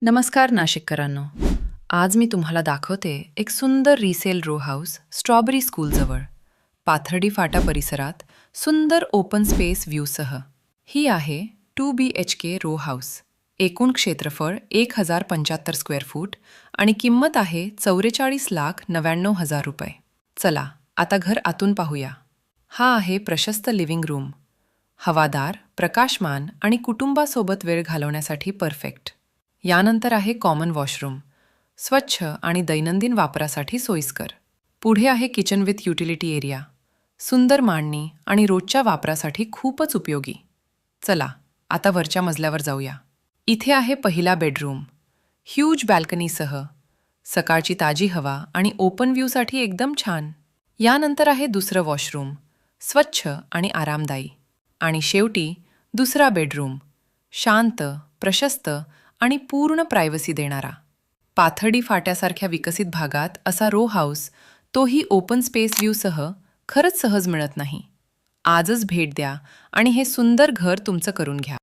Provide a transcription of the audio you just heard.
नमस्कार नाशिककरांनो. आज मी तुम्हाला दाखवते एक सुंदर रिसेल रो हाऊस स्ट्रॉबेरी स्कूलजवळ, पाथर्डी फाटा परिसरात सुंदर ओपन स्पेस व्ह्यूसह. ही आहे 2 BHK रो हाऊस. एकूण क्षेत्रफळ 1075 स्क्वेअर फूट आणि किंमत आहे 44,99,000 रुपये. चला आता घर आतून पाहूया. हा आहे प्रशस्त लिव्हिंग रूम. हवादार, प्रकाशमान आणि कुटुंबासोबत वेळ घालवण्यासाठी परफेक्ट. यानंतर आहे कॉमन वॉशरूम, स्वच्छ आणि दैनंदिन वापरासाठी सोयीस्कर. पुढे आहे किचन विथ युटिलिटी एरिया, सुंदर मांडणी आणि रोजच्या वापरासाठी खूपच उपयोगी. चला आता वरच्या मजल्यावर जाऊया. इथे आहे पहिला बेडरूम, ह्यूज बॅल्कनीसह. सकाळची ताजी हवा आणि ओपन व्ह्यूसाठी एकदम छान. यानंतर आहे दुसरं वॉशरूम, स्वच्छ आणि आरामदायी. आणि शेवटी दुसरा बेडरूम, शांत, प्रशस्त आणि पूर्ण प्रायव्हसी देणारा. पाथर्डी फाट्यासारख्या विकसित भागात असा रो हाऊस, तोही ओपन स्पेस व्ह्यूसह, खरंच सहज मिळत नाही. आजच भेट द्या आणि हे सुंदर घर तुमचं करून घ्या.